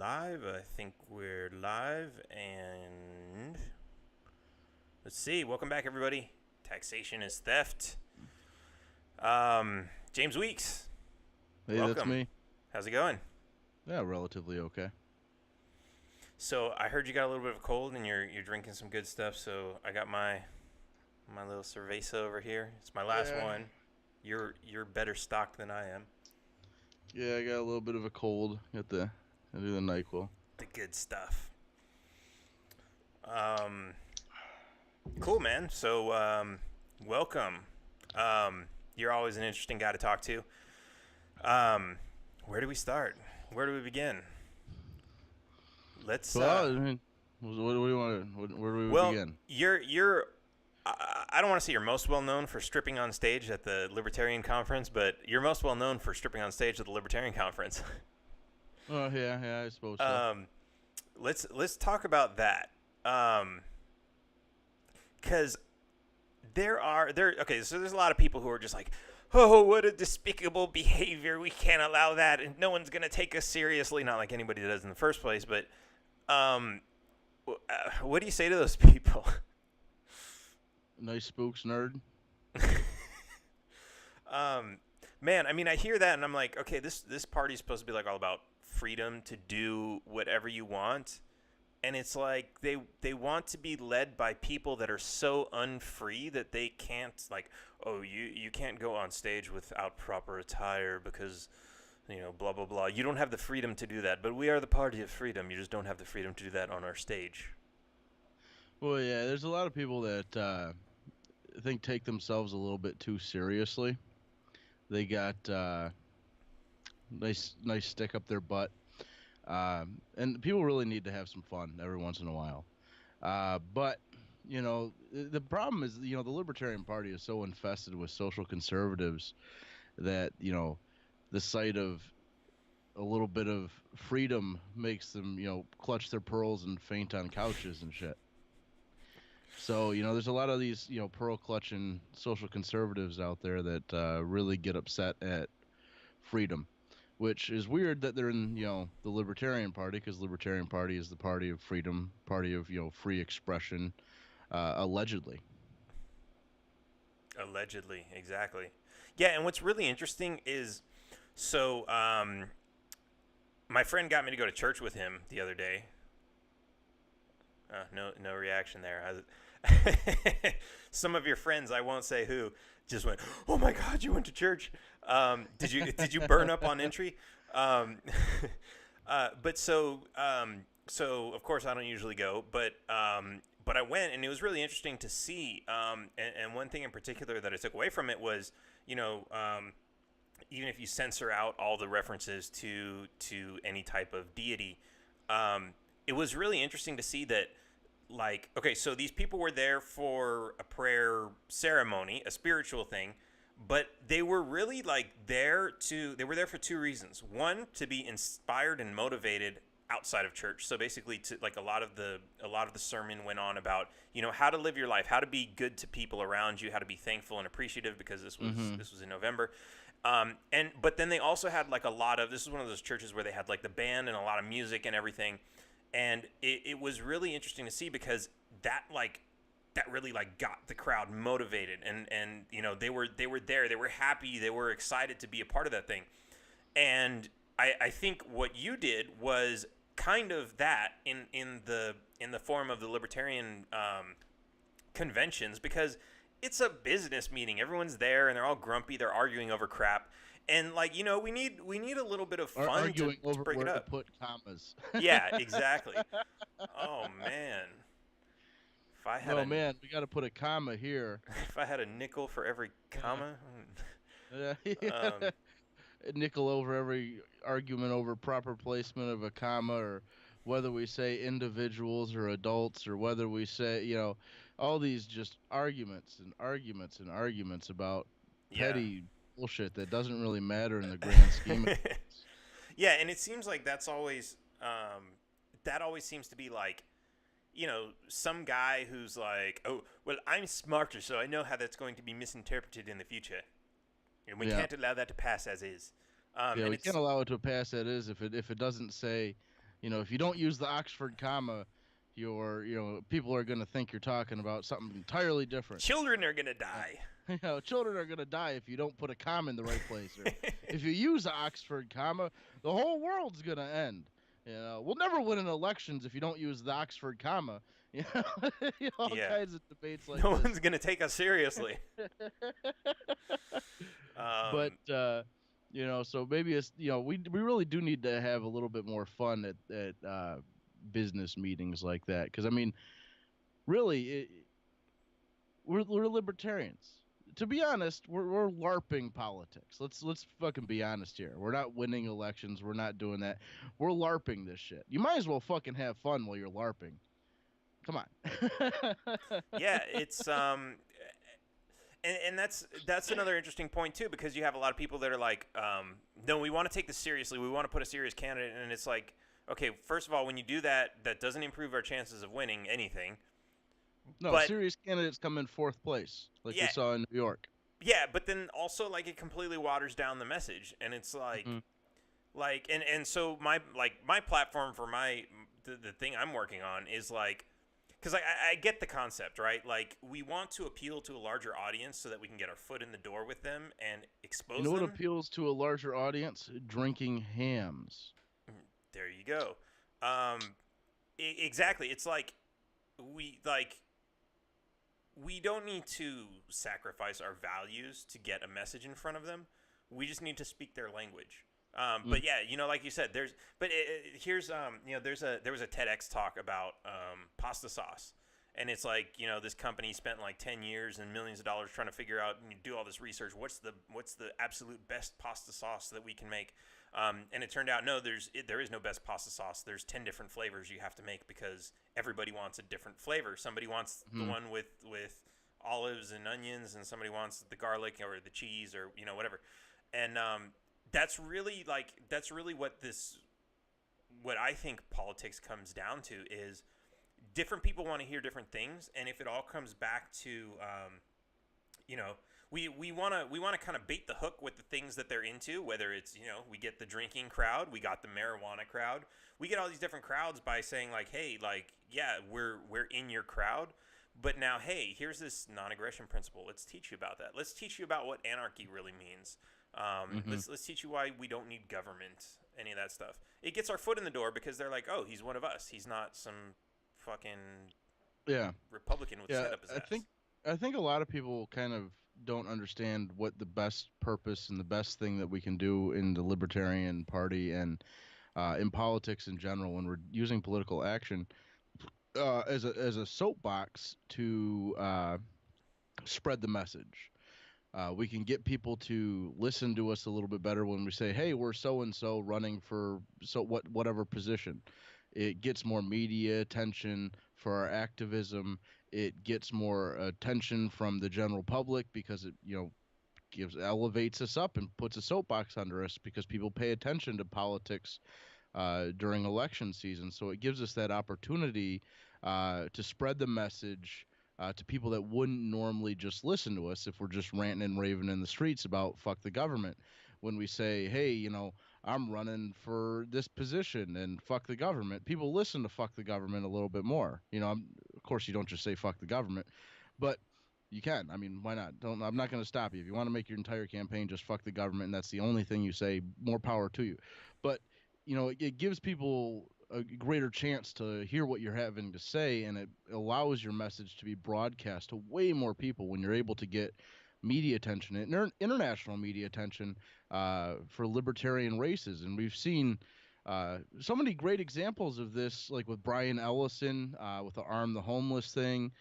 live. I think we're live, and let's see. Welcome back, everybody. Taxation is theft. James Weeks, Hey, that's welcome. me. How's it going? Yeah, relatively okay. So I heard you got a little bit of a cold, and you're drinking some good stuff. So I got my little cerveza over here. It's my last Yeah. one. You're better stocked than I am. Yeah, I got a little bit of a cold. I do the NyQuil. The good stuff. Cool, man. So welcome. You're always an interesting guy to talk to. Where do we start? Where do we begin? Let's. Well, I mean, what do we want to? Where do we Well, begin? you're. I don't want to say you're most well known for stripping on stage at the Libertarian Conference, but you're most well known for stripping on stage at the Libertarian Conference. Oh yeah, I suppose so. Let's talk about that. Because okay, so there's a lot of people who are just like, oh, what a despicable behavior, we can't allow that, and no one's gonna take us seriously. Not like anybody does in the first place, but what do you say to those people? Nice spooks, nerd. Man, I mean, I hear that and I'm like, okay, this party's supposed to be like all about freedom to do whatever you want. And it's like they want to be led by people that are so unfree that they can't, like, oh, you can't go on stage without proper attire because, blah, blah, blah. You don't have the freedom to do that. But we are the party of freedom. You just don't have the freedom to do that on our stage. Well, yeah, there's a lot of people that I think take themselves a little bit too seriously. They got nice stick up their butt. And people really need to have some fun every once in a while. But, the problem is, the Libertarian Party is so infested with social conservatives that, the sight of a little bit of freedom makes them, clutch their pearls and faint on couches and shit. So, there's a lot of these, pearl clutching social conservatives out there that really get upset at freedom. Which is weird that they're in, the Libertarian Party, because Libertarian Party is the party of freedom, party of, free expression, allegedly. Allegedly, exactly. Yeah, and what's really interesting is, so my friend got me to go to church with him the other day. No reaction there. Some of your friends, I won't say who, just went, "Oh my God, you went to church." Did you burn up on entry? But so of course I don't usually go, but I went, and it was really interesting to see. And one thing in particular that I took away from it was, even if you censor out all the references to any type of deity, it was really interesting to see that, like, okay, so these people were there for a prayer ceremony, a spiritual thing, but they were really like they were there for two reasons. One, to be inspired and motivated outside of church. So basically, to like a lot of the sermon went on about, how to live your life, how to be good to people around you, how to be thankful and appreciative, because this was in November. But then they also had like this is one of those churches where they had like the band and a lot of music and everything. And it was really interesting to see, because that really like got the crowd motivated, and they were there, they were happy, they were excited to be a part of that thing. And I think what you did was kind of that in the form of the Libertarian conventions, because it's a business meeting. Everyone's there and they're all grumpy, they're arguing over crap. And like, we need a little bit of fun arguing to over break where it up. to put commas. Yeah, exactly. Oh man. If I had Man, we got to put a comma here. if I had a nickel for every comma. Nickel over every argument over proper placement of a comma, or whether we say individuals or adults, or whether we say, all these just arguments and arguments and arguments about petty bullshit that doesn't really matter in the grand scheme of things. Yeah, and it seems like that always seems to be like, some guy who's like, oh, well, I'm smarter, so I know how that's going to be misinterpreted in the future, and we can't allow that to pass as is. We can't allow it to pass as is if it doesn't say, If you don't use the Oxford comma, people are going to think you're talking about something entirely different. Children are gonna die. Children are going to die if you don't put a comma in the right place. Or if you use the Oxford comma, the whole world's going to end. We'll never win in elections if you don't use the Oxford comma. All Yeah. kinds of debates like No this. one's gonna take us seriously. But so maybe it's we really do need to have a little bit more fun at business meetings like that, because I mean, really, we're libertarians. To be honest, we're LARPing politics. Let's fucking be honest here. We're not winning elections. We're not doing that. We're LARPing this shit. You might as well fucking have fun while you're LARPing. Come on. Yeah, it's and that's another interesting point too, because you have a lot of people that are like, no, we want to take this seriously. We want to put a serious candidate, and it's like, okay, first of all, when you do that, that doesn't improve our chances of winning anything. No, but, serious candidates come in fourth place, like yeah, we saw in New York. Yeah, but then also like it completely waters down the message, and it's like, and so my platform for the thing I'm working on is like, because I get the concept, right? Like, we want to appeal to a larger audience so that we can get our foot in the door with them and expose them. You know what appeals to a larger audience? Drinking hams. There you go. Exactly. It's like we don't need to sacrifice our values to get a message in front of them. We just need to speak their language. But yeah, like you said, there was a TEDx talk about pasta sauce, and it's like, this company spent like 10 years and millions of dollars trying to figure out and do all this research. What's the absolute best pasta sauce that we can make? And it turned out, no, there is no best pasta sauce. There's 10 different flavors you have to make because everybody wants a different flavor. Somebody wants the one with olives and onions, and somebody wants the garlic or the cheese or whatever. And that's really what I think politics comes down to is different people want to hear different things, and if it all comes back to we want to kind of bait the hook with the things that they're into, whether it's we get the drinking crowd, we got the marijuana crowd, we get all these different crowds by saying like, hey, like, yeah, we're in your crowd, but now, hey, here's this non-aggression principle. Let's teach you about that. Let's teach you about what anarchy really means. Let's teach you why we don't need government, any of that stuff. It gets our foot in the door because they're like, oh, he's one of us. He's not some fucking Republican with set up his ass. I think a lot of people kind of don't understand what the best purpose and the best thing that we can do in the Libertarian Party and in politics in general when we're using political action as a soapbox to spread the message. We can get people to listen to us a little bit better when we say, hey, we're so-and-so running for whatever position. It gets more media attention for our activism. It gets more attention from the general public because it, elevates us up and puts a soapbox under us because people pay attention to politics during election season. So it gives us that opportunity to spread the message to people that wouldn't normally just listen to us if we're just ranting and raving in the streets about fuck the government. When we say, hey, I'm running for this position and fuck the government, people listen to fuck the government a little bit more. Of course, you don't just say fuck the government, but you can. I mean, why not? I'm not going to stop you. If you want to make your entire campaign just fuck the government and that's the only thing you say, more power to you. But, it gives people a greater chance to hear what you're having to say, and it allows your message to be broadcast to way more people when you're able to get media attention and international media attention for libertarian races. And we've seen so many great examples of this, like with Brian Ellison with the Arm the Homeless thing.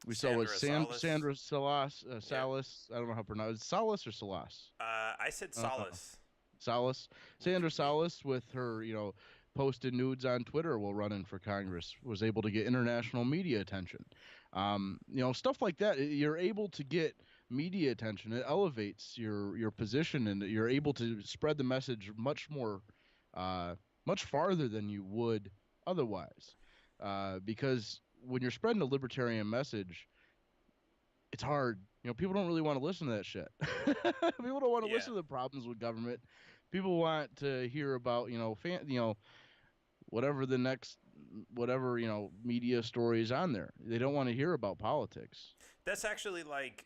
We saw with Sandra Salas. Salas. I don't know how to pronounce it. Salas or Salas? I said Salas. Salas. Sandra Salas with her, posted nudes on Twitter while running for Congress was able to get international media attention. Stuff like that. You're able to get media attention. It elevates your position, and you're able to spread the message much farther than you would otherwise. Because when you're spreading a libertarian message, it's hard. People don't really want to listen to that shit. People don't want to listen to the problems with government. People want to hear about, whatever the next, whatever, media story is on there. They don't want to hear about politics. That's actually like,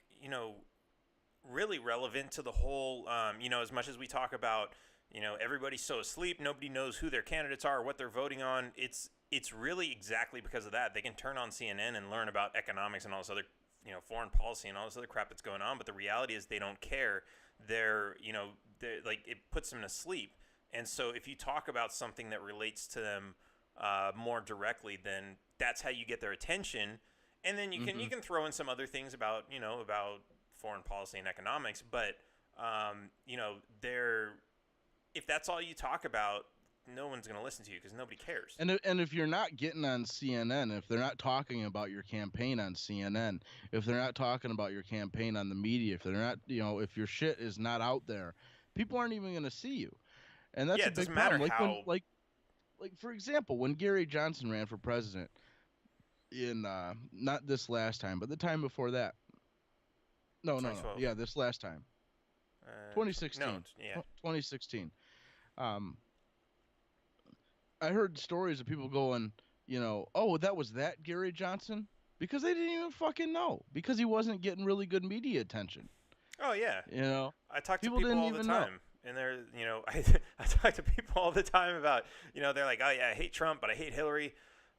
really relevant to the whole, as much as we talk about, everybody's so asleep, nobody knows who their candidates are, what they're voting on. It's really exactly because of that. They can turn on CNN and learn about economics and all this other, foreign policy and all this other crap that's going on. But the reality is they don't care. They're like, it puts them to sleep. And so if you talk about something that relates to them more directly, then that's how you get their attention. And then you can throw in some other things about about foreign policy and economics, but if that's all you talk about, no one's going to listen to you because nobody cares. And if you're not getting on CNN, if they're not talking about your campaign on CNN, if they're not talking about your campaign on the media, if they're not, if your shit is not out there, people aren't even going to see you. And that's a big problem. Like for example, when Gary Johnson ran for president in not this last time, but the time before that. No. Yeah, this last time. 2016. No, yeah. 2016. I heard stories of people going, oh, that was that Gary Johnson? Because they didn't even fucking know. Because he wasn't getting really good media attention. Oh, yeah. I talk to people all the time. Know. And they're, I talk to people all the time about, they're like, oh, yeah, I hate Trump, but I hate Hillary.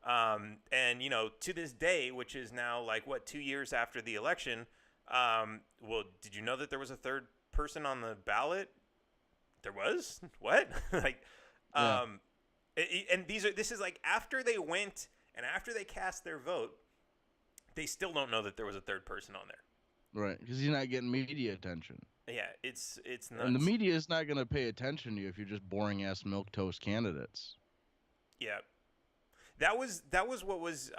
And, to this day, which is now like, 2 years after the election, well, did you know that there was a third person on the ballot? There was? What? Like, yeah. And this is like after they went and after they cast their vote, they still don't know that there was a third person on there. Right, because he's not getting media attention. Yeah, it's nuts. And the media is not going to pay attention to you if you're just boring-ass milquetoast candidates. Yeah. That was what was,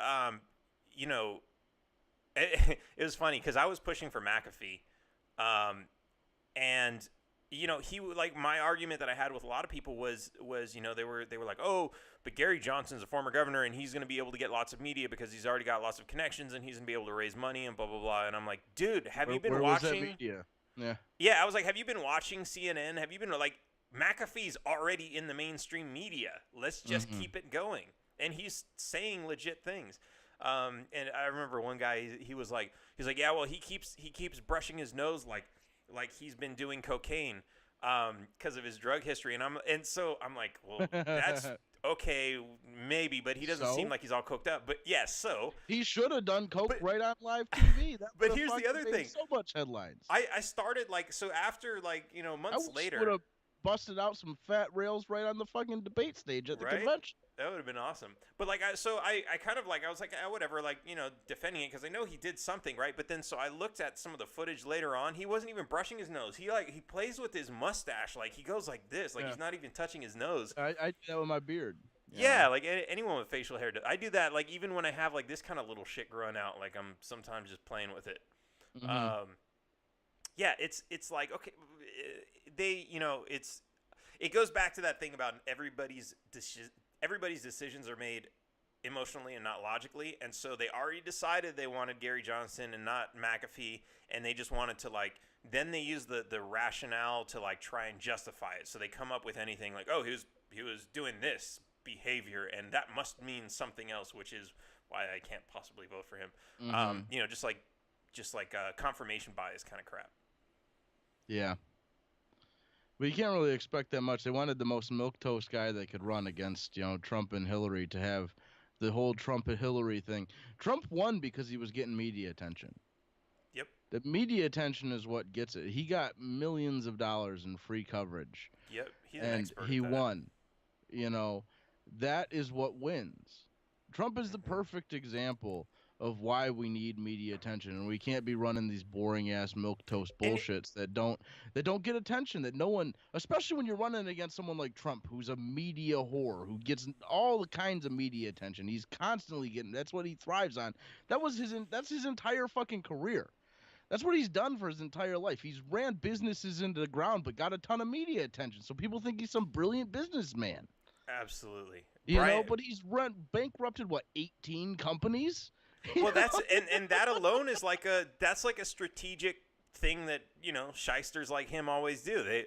it was funny because I was pushing for McAfee, and he like my argument that I had with a lot of people was they were like, oh, but Gary Johnson's a former governor and he's going to be able to get lots of media because he's already got lots of connections and he's going to be able to raise money and blah blah blah. And I'm like, dude, have you been watching? Was that media? Yeah, I was like, have you been watching CNN? Have you been like, McAfee's already in the mainstream media. Let's just keep it going. And he's saying legit things. And I remember one guy, he's like, yeah, well, he keeps brushing his nose like he's been doing cocaine because of his drug history. And so I'm like, well, that's okay, maybe, but he doesn't seem like he's all coked up. But yes, so he should have done coke right on live TV. But here's the other thing: so much headlines. I started so after months later, would have busted out some fat rails right on the fucking debate stage at the convention. That would have been awesome. But I kind of I was like, whatever, defending it because I know he did something, right? But then so I looked at some of the footage later on. He wasn't even brushing his nose. He plays with his mustache, he goes like this, he's not even touching his nose. I do that with my beard. Yeah, anyone with facial hair does. I do that even when I have this kind of little shit growing out, I'm sometimes just playing with it. Yeah, it's like, okay, they it goes back to that thing about everybody's decisions are made emotionally and not logically, and so they already decided they wanted Gary Johnson and not McAfee, and they just wanted to then they use the rationale to try and justify it. So they come up with anything oh, he was doing this behavior and that must mean something else, which is why I can't possibly vote for him. Just like confirmation bias kind of crap. Yeah. But you can't really expect that much. They wanted the most milquetoast guy they could run against, Trump and Hillary, to have the whole Trump and Hillary thing. Trump won because he was getting media attention. Yep. The media attention is what gets it. He got millions of dollars in free coverage. Yep. He's an and expert he at that. won. That is what wins. Trump is the perfect example of why we need media attention, and we can't be running these boring ass milquetoast bullshits that don't get attention, that no one, especially when you're running against someone like Trump, who's a media whore, who gets all the kinds of media attention. He's constantly getting, that's what he thrives on. That's his entire fucking career. That's what he's done for his entire life. He's ran businesses into the ground but got a ton of media attention, so people think he's some brilliant businessman. Absolutely. But he's bankrupted 18 companies? Well, that's and that alone is that's a strategic thing that shysters like him always do. They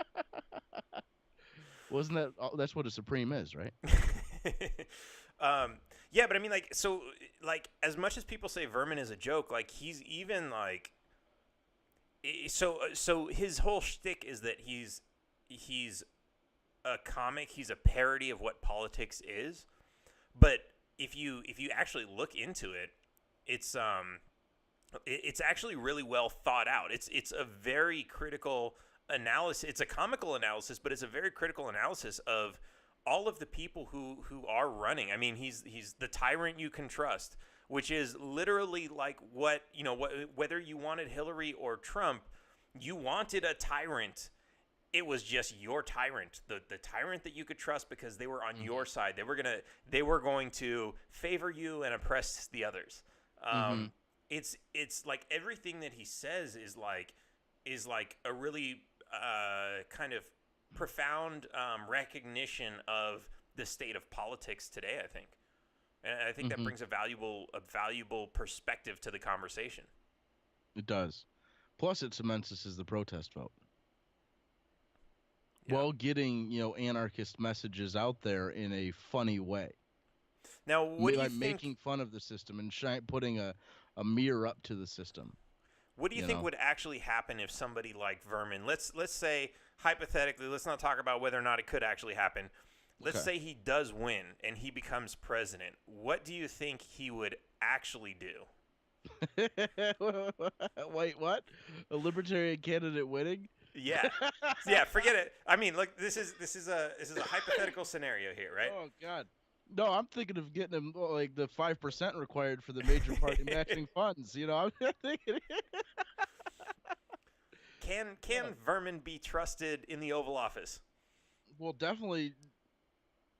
Wasn't that that's what a supreme is, right? Yeah, but I mean, like, so, like, as much as people say Vermin is a joke, like, he's even like, so his whole shtick is that he's a comic, he's a parody of what politics is. But if you actually look into it, it's it's actually really well thought out. It's a very critical analysis. It's a comical analysis, but it's a very critical analysis of all of the people who are running. I mean, he's the tyrant you can trust, which is literally like what, whether you wanted Hillary or Trump, you wanted a tyrant. It was just your tyrant, the tyrant that you could trust because they were on your side. They were going to favor you and oppress the others. It's like everything that he says is like a really kind of profound recognition of the state of politics today, I think. And I think that brings a valuable perspective to the conversation. It does. Plus, it cements us as the protest vote. Yeah. While getting, anarchist messages out there in a funny way. Now, what do you like think? Making fun of the system and putting a mirror up to the system. What do you think would actually happen if somebody like Vermin, let's say hypothetically, let's not talk about whether or not it could actually happen. Let's say he does win and he becomes president. What do you think he would actually do? Wait, what? A libertarian candidate winning? Yeah, yeah. Forget it. I mean, look, this is a hypothetical scenario here, right? Oh God. No, I'm thinking of getting him like the 5% required for the major party matching funds. I'm thinking. Can Vermin be trusted in the Oval Office? Well, definitely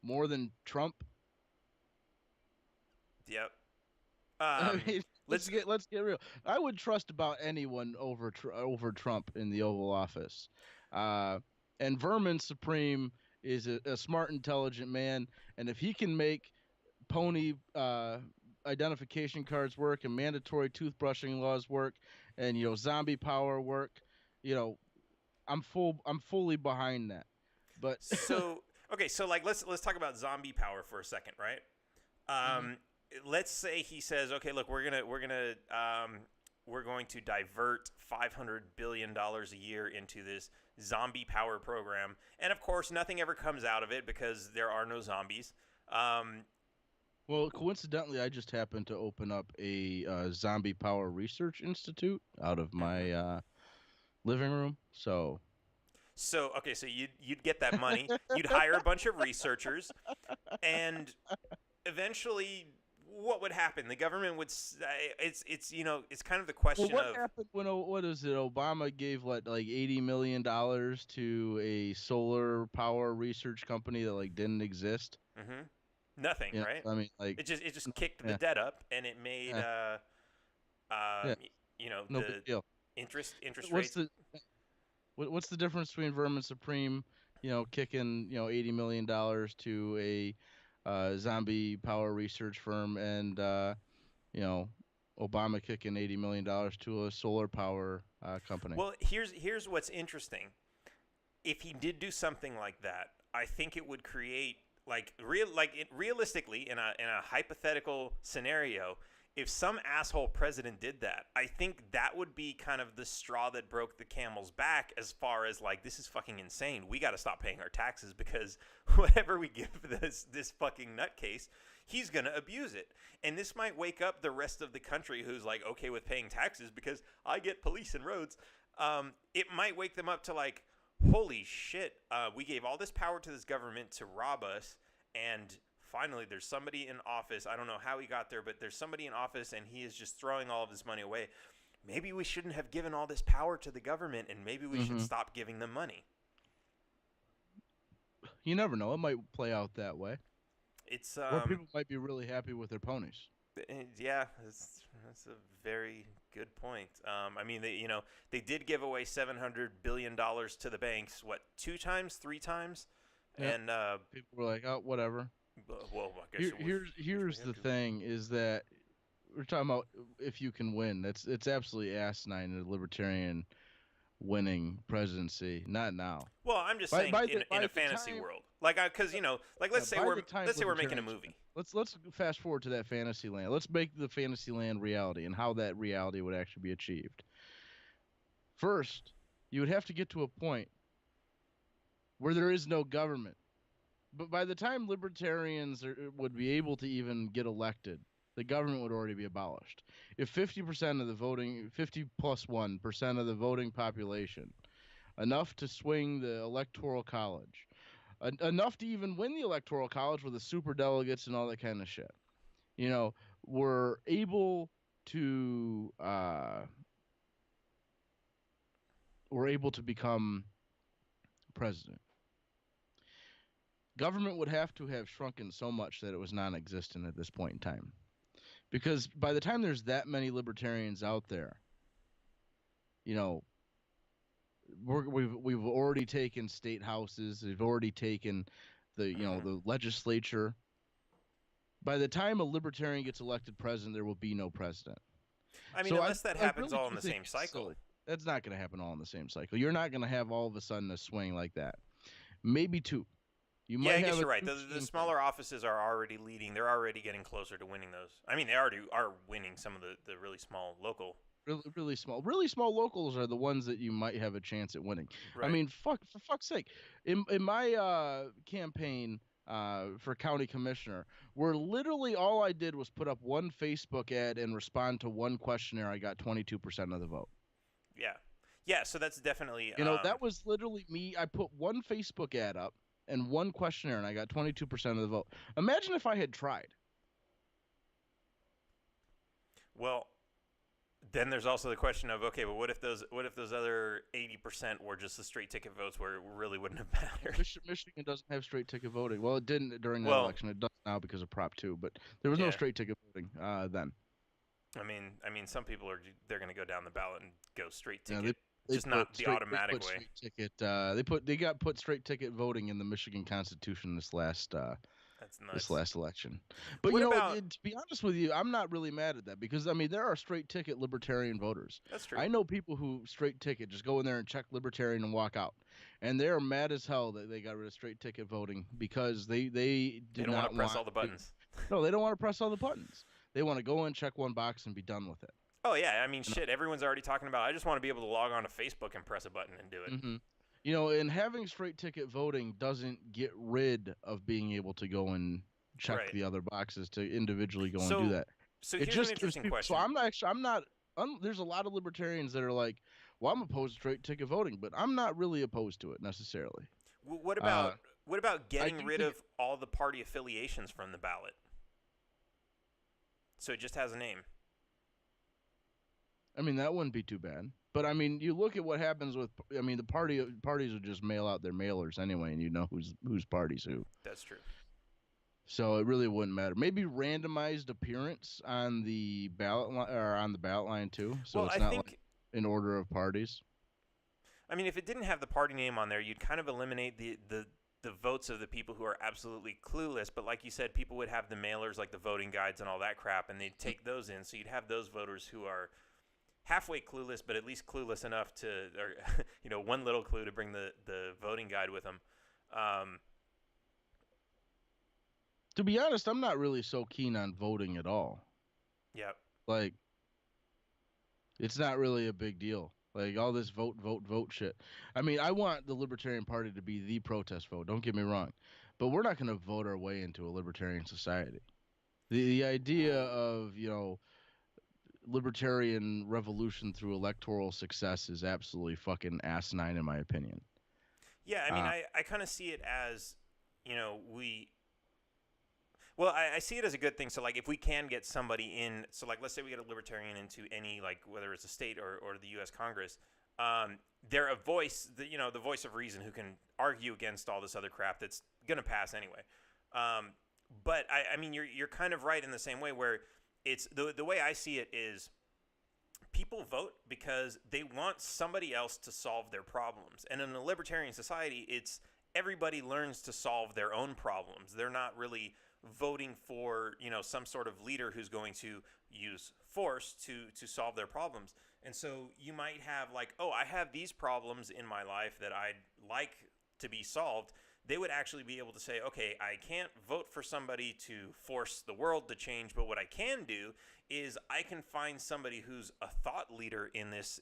more than Trump. Yep. I mean, let's get real. I would trust about anyone over Trump in the Oval Office. And Vermin Supreme is a smart, intelligent man, and if he can make pony identification cards work and mandatory toothbrushing laws work, and zombie power work, I'm fully behind that. But so okay, so like let's talk about zombie power for a second, right? Let's say he says, okay, look, we're going to divert $500 billion a year into this zombie power program. And of course, nothing ever comes out of it because there are no zombies. Well, coincidentally, I just happened to open up a zombie power research institute out of my living room. So okay, so you'd get that money. You'd hire a bunch of researchers, and eventually, what would happen? The government would. It's kind of the question what of happened when Obama gave like $80 million to a solar power research company that didn't exist. Nothing, right? I mean, it just kicked the debt up, and it made no the big deal. interest rates. What's the difference between Vermin Supreme, kicking $80 million to a zombie power research firm, and Obama kicking $80 million to a solar power company? Well, here's what's interesting. If he did do something like that, I think it would create realistically in a hypothetical scenario. If some asshole president did that, I think that would be kind of the straw that broke the camel's back as far as this is fucking insane. We got to stop paying our taxes because whatever we give this fucking nutcase, he's going to abuse it. And this might wake up the rest of the country who's okay with paying taxes because I get police and roads. It might wake them up to holy shit, we gave all this power to this government to rob us, and finally, there's somebody in office. I don't know how he got there, but there's somebody in office, and he is just throwing all of his money away. Maybe we shouldn't have given all this power to the government, and maybe we should stop giving them money. You never know. It might play out that way. It's or people might be really happy with their ponies. Yeah, that's a very good point. I mean, they did give away $700 billion to the banks. What, 2 times, 3 times? Yep. And people were like, oh, whatever. Well, I guess here's the thing is that we're talking about if you can win. It's absolutely asinine in a libertarian winning presidency. Not now. Well, I'm just By saying by in the by a the fantasy time world, like because like yeah, by the time let's say we're making a libertarians, movie. let's fast forward to that fantasy land. Let's make the fantasy land reality and how that reality would actually be achieved. First, you would have to get to a point where there is no government. But by the time libertarians would be able to even get elected, the government would already be abolished. If 50% of the voting, 50 plus 1% of the voting population, enough to swing the electoral college, enough to even win the electoral college with the super delegates and all that kind of shit, were able to become president. Government would have to have shrunken so much that it was non-existent at this point in time. Because by the time there's that many libertarians out there, we've already taken state houses, we've already taken the legislature. By the time a libertarian gets elected president, there will be no president. I mean, unless that happens all in the same cycle. Silly. That's not going to happen all in the same cycle. You're not going to have all of a sudden a swing like that. Maybe two. Yeah, I guess you're right. The smaller offices are already leading. They're already getting closer to winning those. I mean, they already are winning some of the really small local. Really small locals are the ones that you might have a chance at winning. Right. I mean, for fuck's sake, in my campaign for county commissioner, where literally all I did was put up one Facebook ad and respond to one questionnaire, I got 22% of the vote. Yeah. So that's definitely that was literally me. I put one Facebook ad up and one questionnaire, and I got 22% of the vote. Imagine if I had tried. Well, then there's also the question of, okay, but what if those other 80% were just the straight ticket votes where it really wouldn't have mattered? Michigan doesn't have straight ticket voting. Well, it didn't during that election. It does now because of Prop 2, but there was no straight ticket voting then. I mean, some people they're going to go down the ballot and go straight ticket. Just not the automatic way. They got put straight ticket voting in the Michigan Constitution this last election. But to be honest with you, I'm not really mad at that because I mean there are straight ticket libertarian voters. That's true. I know people who straight ticket just go in there and check libertarian and walk out, and they are mad as hell that they got rid of straight ticket voting because they don't want to press all the buttons. No, they don't want to press all the buttons. They want to go in, check one box, and be done with it. Oh, yeah. I mean, shit, everyone's already talking about, I just want to be able to log on to Facebook and press a button and do it. Mm-hmm. And having straight ticket voting doesn't get rid of being able to go and check the other boxes to individually go and do that. So here's an interesting question. So there's a lot of libertarians that are like, well, I'm opposed to straight ticket voting, but I'm not really opposed to it necessarily. What about getting rid of all the party affiliations from the ballot? So it just has a name. I mean, that wouldn't be too bad. But, I mean, you look at what happens with – I mean, the parties would just mail out their mailers anyway, and you know whose party's who. That's true. So it really wouldn't matter. Maybe randomized appearance on the ballot line too. So it's not like in order of parties. I mean, if it didn't have the party name on there, you'd kind of eliminate the votes of the people who are absolutely clueless. But like you said, people would have the mailers, like the voting guides and all that crap, and they'd take those in. So you'd have those voters who are halfway clueless, but at least clueless enough to, or one little clue to bring the voting guide with them. To be honest, I'm not really so keen on voting at all. Yep. Like, it's not really a big deal. Like, all this vote shit. I mean, I want the Libertarian Party to be the protest vote. Don't get me wrong. But we're not going to vote our way into a libertarian society. The idea of, libertarian revolution through electoral success is absolutely fucking asinine in my opinion. Yeah, I mean, I kind of see it as, Well, I see it as a good thing. So, like, if we can get somebody in, so, like, let's say we get a libertarian into any, like, whether it's a state or the U.S. Congress, they're a voice, the voice of reason who can argue against all this other crap that's going to pass anyway. But, I mean, you're kind of right in the same way where it's, the way I see it is people vote because they want somebody else to solve their problems. And in a libertarian society, it's everybody learns to solve their own problems. They're not really voting for some sort of leader who's going to use force to solve their problems. And so you might have like, oh, I have these problems in my life that I'd like to be solved. They would actually be able to say, okay, I can't vote for somebody to force the world to change, but what I can do is I can find somebody who's a thought leader in this,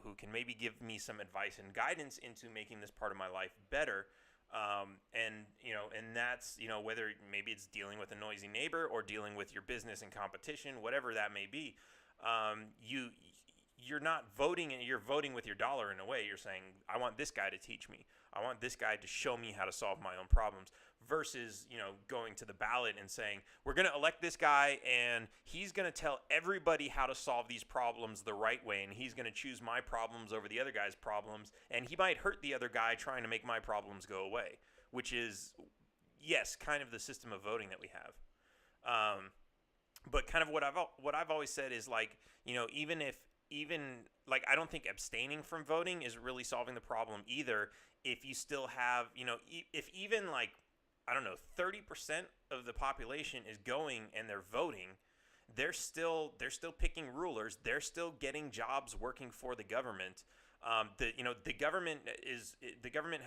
who can maybe give me some advice and guidance into making this part of my life better. And that's, whether maybe it's dealing with a noisy neighbor or dealing with your business and competition, whatever that may be. You're not voting, and you're voting with your dollar in a way. You're saying, I want this guy to teach me. I want this guy to show me how to solve my own problems, versus, going to the ballot and saying, we're going to elect this guy and he's going to tell everybody how to solve these problems the right way. And he's going to choose my problems over the other guy's problems. And he might hurt the other guy trying to make my problems go away, which is, yes, kind of the system of voting that we have. But kind of what I've always said is, like, even like, I don't think abstaining from voting is really solving the problem either. If you still have, if even like, I don't know, 30% of the population is going and they're voting, they're still picking rulers. They're still getting jobs working for the government. The government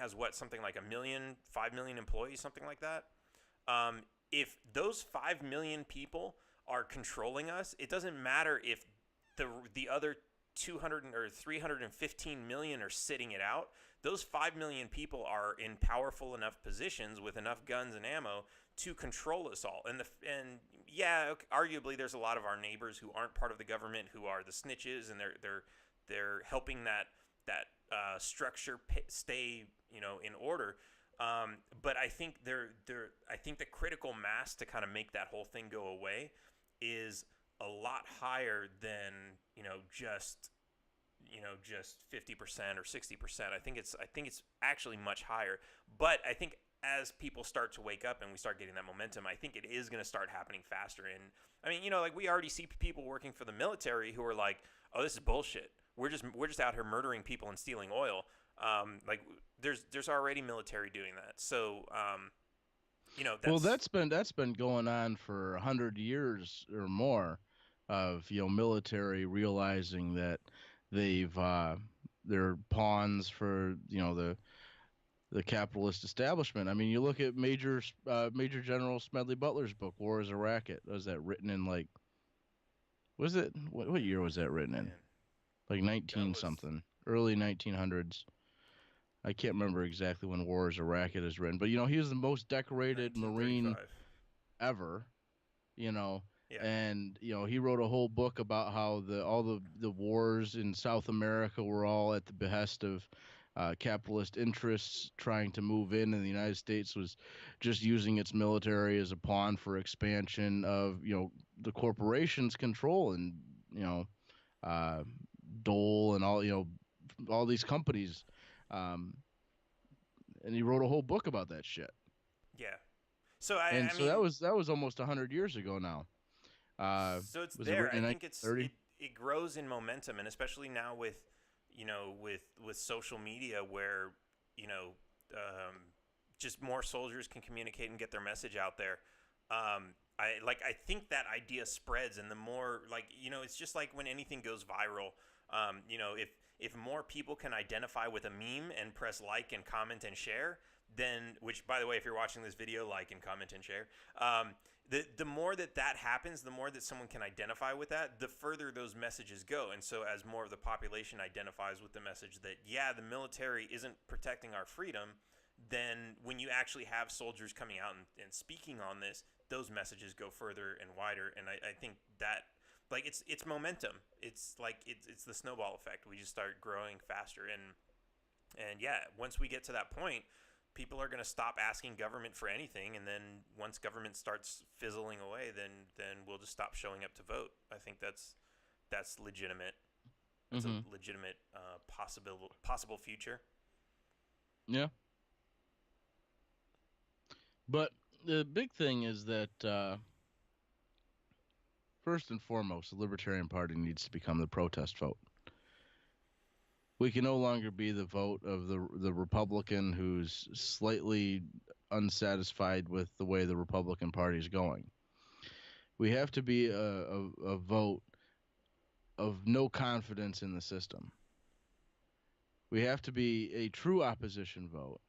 has what, something like 5 million employees, something like that. If those 5 million people are controlling us, it doesn't matter if the other 200 or 315 million are sitting it out. Those 5 million people are in powerful enough positions with enough guns and ammo to control us all. And yeah, arguably there's a lot of our neighbors who aren't part of the government who are the snitches, and they're helping that structure stay, in order. But I think I think the critical mass to kind of make that whole thing go away is a lot higher than, just 50% or 60%. I think it's actually much higher. But I think as people start to wake up and we start getting that momentum, I think it is going to start happening faster. And I mean, like, we already see people working for the military who are like, "Oh, this is bullshit. We're just out here murdering people and stealing oil." Like, there's already military doing that. So, That's been going on for 100 years or more, of military realizing that they're pawns for the capitalist establishment. I mean, you look at Major General Smedley Butler's book, War is a Racket. Was that written in, like, was it what year was that written in? Man, Like that 19 was something, early 1900s. I can't remember exactly when War is a Racket is written, but he was the most decorated Marine 1935. ever, you know, Yeah. and he wrote a whole book about how all the wars in South America were all at the behest of capitalist interests trying to move in, and the United States was just using its military as a pawn for expansion of the corporations' control, and uh, Dole and all these companies, um, and he wrote a whole book about that shit. Yeah. So I And I so mean, that was almost 100 years ago now. so it's Was it there. written I in think it 1930? it grows in momentum, and especially now with, with social media, where, you know um, just more soldiers can communicate and get their message out there. I think that idea spreads, and the more, like, it's just like when anything goes viral. If more people can identify with a meme and press like and comment and share, then, which, by the way, if you're watching this video, like and comment and share. The more that happens, the more that someone can identify with that, the further those messages go. And so as more of the population identifies with the message that, yeah, the military isn't protecting our freedom, then when you actually have soldiers coming out and speaking on this, those messages go further and wider. And I think that, like, it's momentum. It's like it's the snowball effect. We just start growing faster. And yeah, once we get to that point, people are going to stop asking government for anything, and then once government starts fizzling away, then we'll just stop showing up to vote. I think that's legitimate. That's a Mm-hmm. legitimate possible future. Yeah. But the big thing is that first and foremost, the Libertarian Party needs to become the protest vote. We can no longer be the vote of the Republican who's slightly unsatisfied with the way the Republican Party is going. We have to be a vote of no confidence in the system. We have to be a true opposition vote,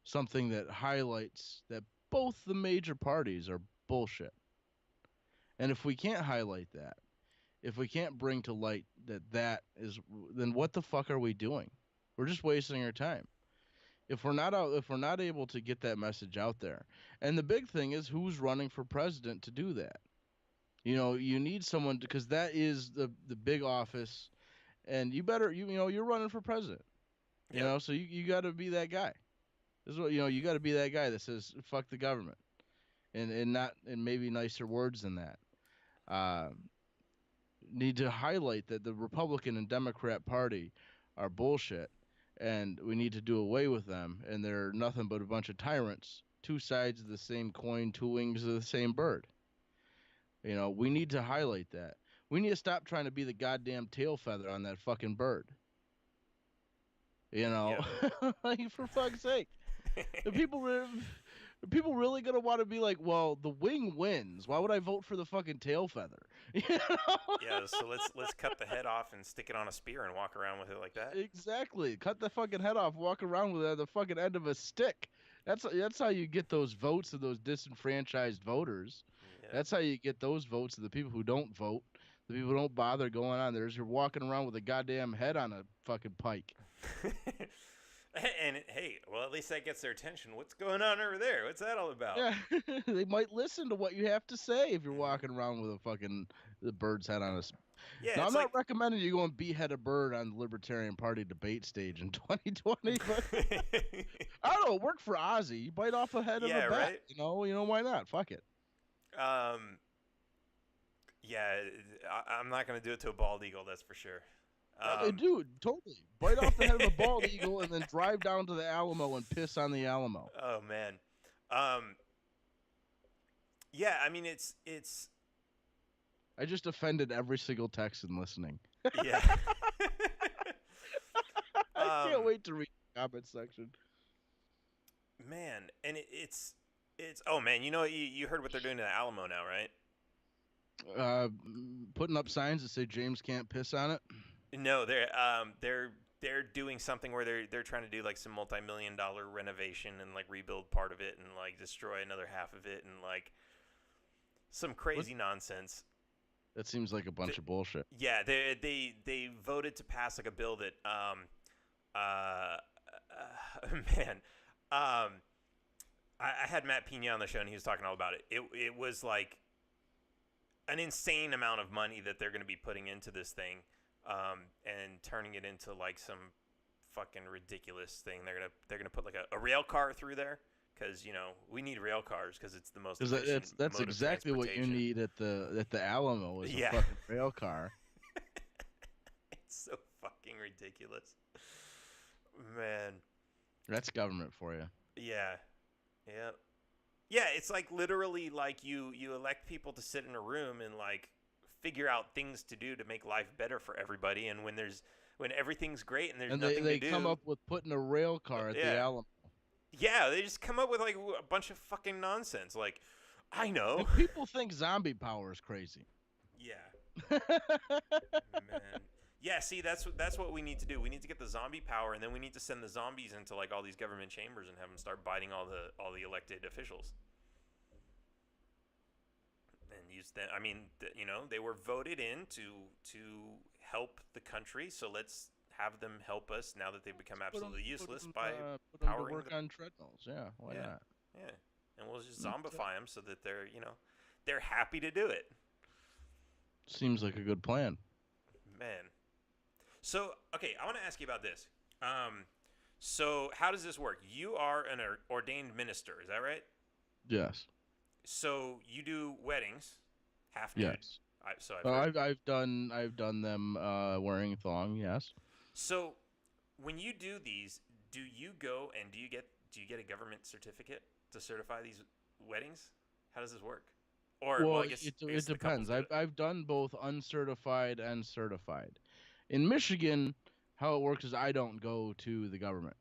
something that highlights that both the major parties are bullshit. And if we can't highlight that, if we can't bring to light that is, then what the fuck are we doing? We're just wasting our time. If we're not able to get that message out there. And the big thing is who's running for president to do that. You need someone because that is the big office, and you're running for president. Yep. So you got to be that guy. This is what you got to be that guy that says fuck the government, and not and maybe nicer words than that. Uh, Need to highlight that the Republican and Democrat Party are bullshit, and we need to do away with them. And they're nothing but a bunch of tyrants, two sides of the same coin, two wings of the same bird. We need to highlight that. We need to stop trying to be the goddamn tail feather on that fucking bird. Yep. Like for fuck's sake. The people really gonna want to be like, well, the wing wins. Why would I vote for the fucking tail feather? Yeah. So let's cut the head off and stick it on a spear and walk around with it like that. Exactly. Cut the fucking head off. Walk around with it at the fucking end of a stick. That's how you get those votes of those disenfranchised voters. Yeah. That's how you get those votes of the people who don't vote. The people who don't bother going on there. You're walking around with a goddamn head on a fucking pike. And hey, well, at least that gets their attention. What's going on over there? What's that all about? Yeah, they might listen to what you have to say if you're walking around with the bird's head on a. Yeah. Now, I'm not not recommending you go and behead a bird on the Libertarian Party debate stage in 2020, but I don't know. Work for Ozzy. You bite off a head of a bat. Right? Why not? Fuck it. Yeah, I'm not gonna do it to a bald eagle. That's for sure. Dude, totally. Bite off the head of a bald eagle and then drive down to the Alamo and piss on the Alamo. Oh man. Yeah, I mean it's. I just offended every single Texan listening. Yeah. I can't wait to read the comment section. Man, and it's. Oh man, you heard what they're doing to the Alamo now, right? Putting up signs that say James can't piss on it. No, they're doing something where they're trying to do like some multi-million-dollar renovation and like rebuild part of it and like destroy another half of it and like some crazy nonsense. That seems like a bunch of bullshit. Yeah, they voted to pass like a bill that man, I had Matt Pena on the show and he was talking all about it. It was like an insane amount of money that they're going to be putting into this thing. And turning it into like some fucking ridiculous thing. They're gonna put like a rail car through there because we need rail cars because it's the most. That's exactly what you need at the Alamo is a fucking rail car. It's so fucking ridiculous, man. That's government for you. Yeah. It's like literally like you elect people to sit in a room and like figure out things to do to make life better for everybody, and when everything's great and there's nothing to do, they come up with putting a rail car at the Alamo. Yeah, they just come up with like a bunch of fucking nonsense. Like, I know. And people think zombie power is crazy. Yeah. Man. Yeah, see, that's what we need to do. We need to get the zombie power, and then we need to send the zombies into like all these government chambers and have them start biting all the elected officials. And use them. I mean, they were voted in to help the country. So let's have them help us now that they've become absolutely useless by powering them to work on treadmills. Yeah, why not? Yeah, and we'll just zombify them so that they're happy to do it. Seems like a good plan, man. So okay, I want to ask you about this. So how does this work? You are an ordained minister, is that right? Yes. So you do weddings, half nude. Yes. I've done them wearing thong. Yes. So when you do these, do you go and do you get a government certificate to certify these weddings? How does this work? Or I guess it depends. I've done both uncertified and certified. In Michigan, how it works is I don't go to the government.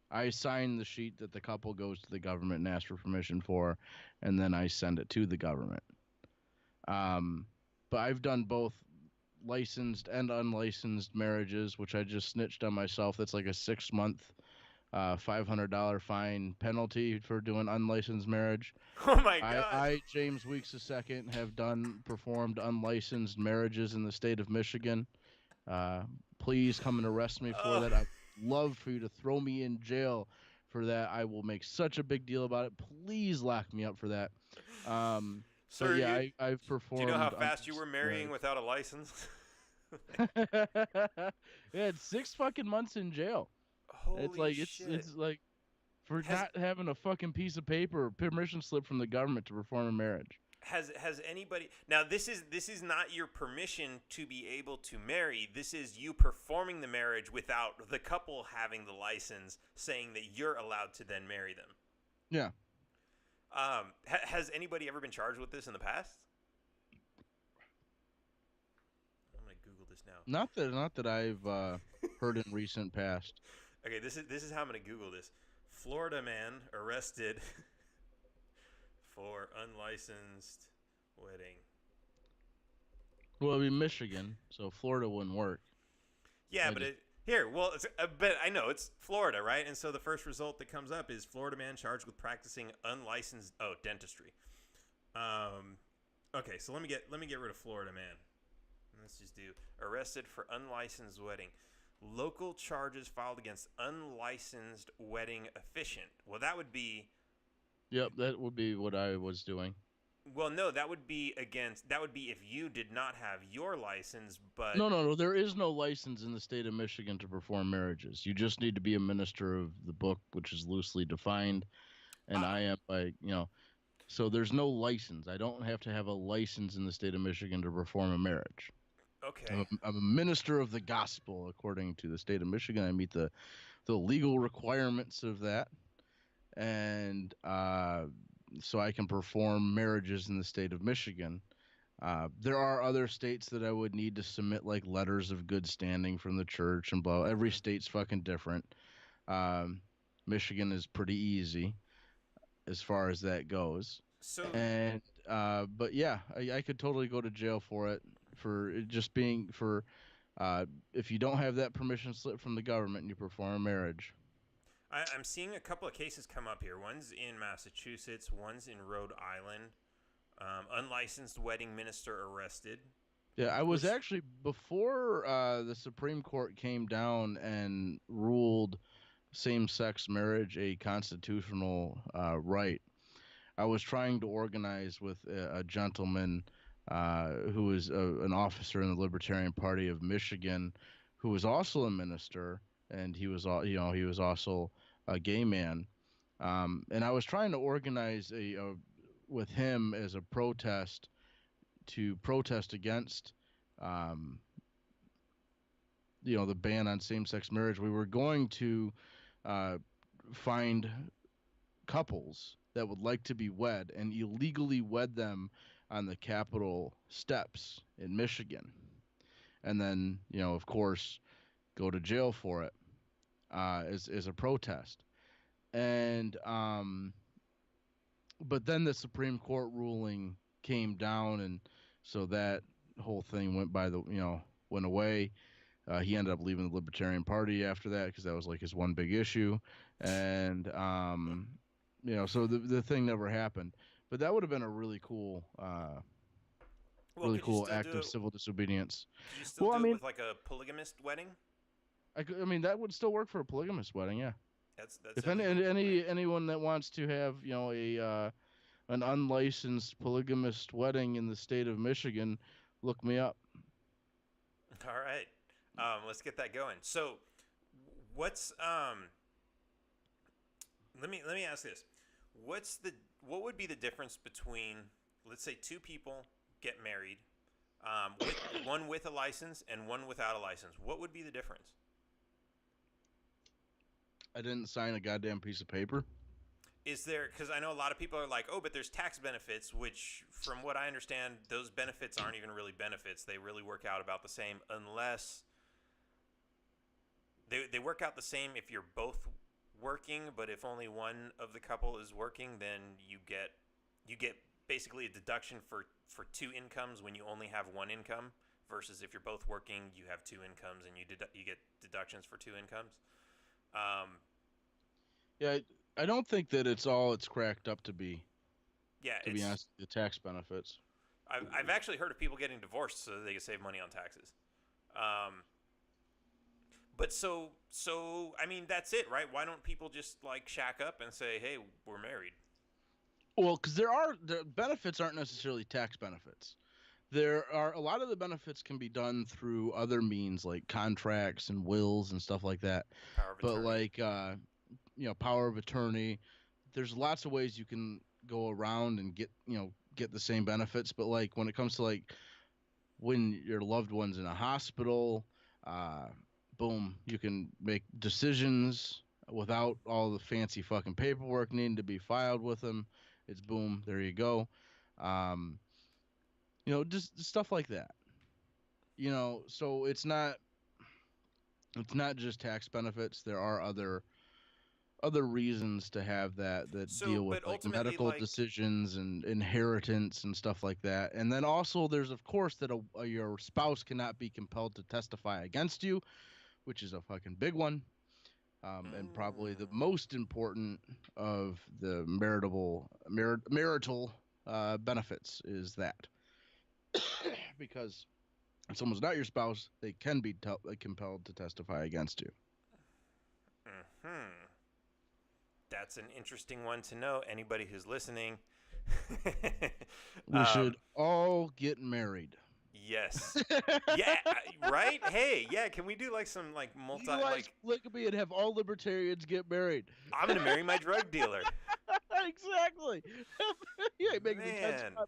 I sign the sheet that the couple goes to the government and asks for permission for, and then I send it to the government. But I've done both licensed and unlicensed marriages, which I just snitched on myself. That's like a 6-month, $500 fine penalty for doing unlicensed marriage. Oh my God. James Weeks II, have performed unlicensed marriages in the state of Michigan. Please come and arrest me for that. I'd love for you to throw me in jail for that. I will make such a big deal about it. Please lock me up for that. Sir, But yeah, I've performed. do you know how fast you were marrying without a license? Yeah, it's 6 fucking months in jail. Holy shit. It's like for not having a fucking piece of paper or permission slip from the government to perform a marriage. Has anybody now? This is not your permission to be able to marry. This is you performing the marriage without the couple having the license, saying that you're allowed to then marry them. Yeah. Has anybody ever been charged with this in the past? I'm gonna Google this now. Not that I've heard in recent past. Okay, this is how I'm gonna Google this. Florida man arrested for unlicensed wedding. Well, it'd be Michigan, so Florida wouldn't work. Yeah, but I know it's Florida, right? And so the first result that comes up is Florida man charged with practicing unlicensed dentistry. Okay, so let me get rid of Florida man. Let's just do arrested for unlicensed wedding. Local charges filed against unlicensed wedding officiant. Well, that would be. Yep, that would be what I was doing. Well, no, that would be if you did not have your license, but No. There is no license in the state of Michigan to perform marriages. You just need to be a minister of the book, which is loosely defined, and I am so there's no license. I don't have to have a license in the state of Michigan to perform a marriage. Okay. I'm a minister of the gospel according to the state of Michigan. I meet the legal requirements of that, and so I can perform marriages in the state of Michigan. There are other states that I would need to submit like letters of good standing from the church and blah. Every state's fucking different. Michigan is pretty easy as far as that goes. So And but yeah, I could totally go to jail for it, for it just being for if you don't have that permission slip from the government and you perform a marriage. I'm seeing a couple of cases come up here. One's in Massachusetts, one's in Rhode Island. Unlicensed wedding minister arrested. Yeah, I was actually before the Supreme Court came down and ruled same-sex marriage a constitutional right. I was trying to organize with a gentleman who is an officer in the Libertarian Party of Michigan, who was also a minister, and he was also a gay man, and I was trying to organize with him as a protest against the ban on same-sex marriage. We were going to find couples that would like to be wed and illegally wed them on the Capitol steps in Michigan, and then of course go to jail for it as a protest. And but then the Supreme Court ruling came down, and so that whole thing went away. He ended up leaving the Libertarian Party after that because that was like his one big issue, and so the thing never happened. But that would have been a really cool, act of civil disobedience. Could you still do it with like a polygamist wedding? I mean, that would still work for a polygamist wedding, yeah. That's if anyone that wants to have an unlicensed polygamist wedding in the state of Michigan, look me up. All right, let's get that going. So, what's Let me ask this: what would be the difference between, let's say, two people get married, one with a license and one without a license? What would be the difference? I didn't sign a goddamn piece of paper. Is there, because I know a lot of people are like, oh, but there's tax benefits, which from what I understand, those benefits aren't even really benefits. They really work out about the same, unless they work out the same if you're both working, but if only one of the couple is working, then you get basically a deduction for two incomes when you only have one income versus if you're both working, you have two incomes and you get deductions for two incomes. Yeah, I don't think that it's all it's cracked up to be. Yeah, To be honest, the tax benefits. I've actually heard of people getting divorced so that they can save money on taxes. But so I mean that's it, right? Why don't people just like shack up and say, "Hey, we're married"? Well, because the benefits aren't necessarily tax benefits. There are a lot of the benefits can be done through other means like contracts and wills and stuff like that. Power of But attorney. like power of attorney, there's lots of ways you can go around and get the same benefits. But like when it comes to like when your loved one's in a hospital, boom, you can make decisions without all the fancy fucking paperwork needing to be filed with them. It's boom, there you go. Um, just stuff like that. So it's not just tax benefits. There are other reasons to have that So, deal with but like ultimately, medical like, decisions and inheritance and stuff like that. And then also there's of course that your spouse cannot be compelled to testify against you, which is a fucking big one. And probably the most important of the marital benefits is that because if someone's not your spouse, they can be compelled to testify against you. That's an interesting one to know. Anybody who's listening, We should all get married. yes, yeah, right. Hey, yeah, can we do like some like multi Legalize like? polygamy and have all libertarians get married. I'm gonna marry my drug dealer. Exactly. You ain't making me Man, testify.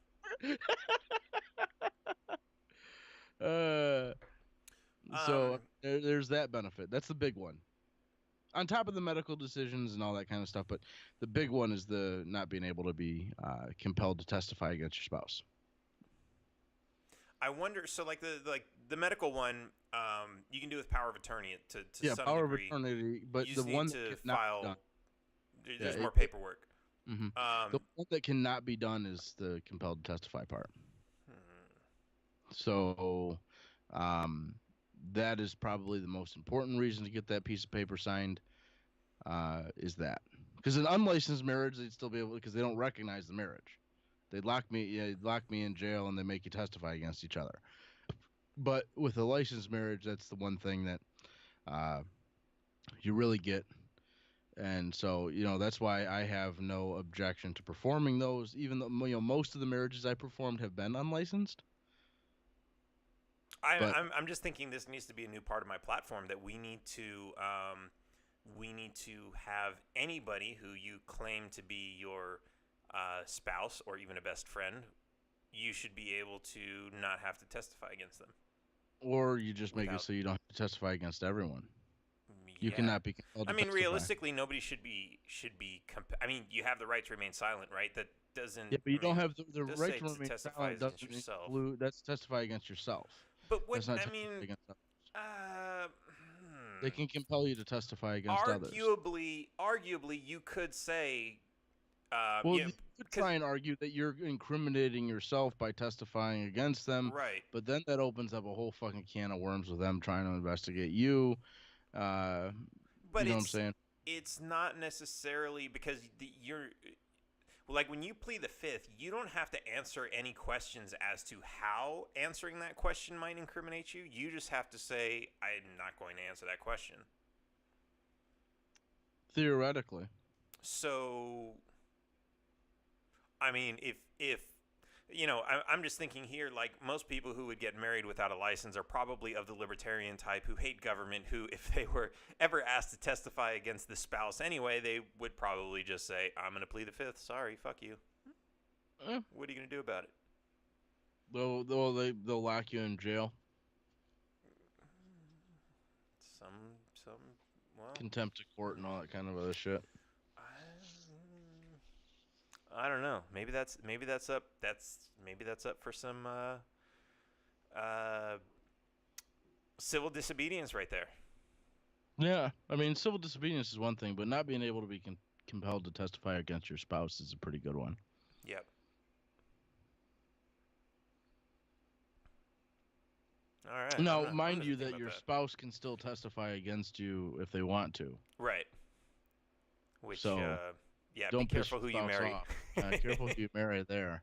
So there's that benefit. That's the big one. On top of the medical decisions and all that kind of stuff, but the big one is the not being able to be compelled to testify against your spouse. I wonder. So like the medical one, you can do with power of attorney to some power degree. of attorney, but You the just one need that to cannot be file. done. There's more paperwork. The one that cannot be done is the compelled to testify part. So, that is probably the most important reason to get that piece of paper signed. Is that because an unlicensed marriage, they'd still be able because they don't recognize the marriage. They'd lock me in jail and they make you testify against each other. But with a licensed marriage, that's the one thing that you really get. And so, that's why I have no objection to performing those, even though, most of the marriages I performed have been unlicensed. I'm just thinking this needs to be a new part of my platform that we need to have anybody who you claim to be your spouse or even a best friend, you should be able to not have to testify against them. Or you just make it so you don't have to testify against everyone. You Yeah. cannot be compelled to I mean, testify. realistically, nobody should be. I mean, you have the right to remain silent, right? That doesn't. Yeah, but you don't have the does right say to remain testify silent. against Doesn't yourself. include that's testify against yourself. But what That's not I testify mean, against others. uh, They can compel you to testify against others. Arguably, you could say. Well, you could try and argue that you're incriminating yourself by testifying against them, right? but then that opens up a whole fucking can of worms with them trying to investigate you. But you know what I'm saying? It's not necessarily because you're like when you plead the fifth, you don't have to answer any questions as to how answering that question might incriminate you. You just have to say, "I'm not going to answer that question." Theoretically. So, I mean, if I'm just thinking here, like most people who would get married without a license are probably of the libertarian type who hate government, who, if they were ever asked to testify against the spouse anyway, they would probably just say, I'm going to plead the fifth. Sorry, fuck you. What are you going to do about it? They'll lock you in jail. Well, contempt of court and all that kind of other shit. I don't know. Maybe that's up for some civil disobedience right there. Yeah, I mean, civil disobedience is one thing, but not being able to be compelled to testify against your spouse is a pretty good one. Yep. All right. I'm Now, not mind you, thinking that about your that. spouse can still testify against you if they want to. Right. Which, So yeah, be don't piss careful your who you spouse marry. off. Careful who you marry there.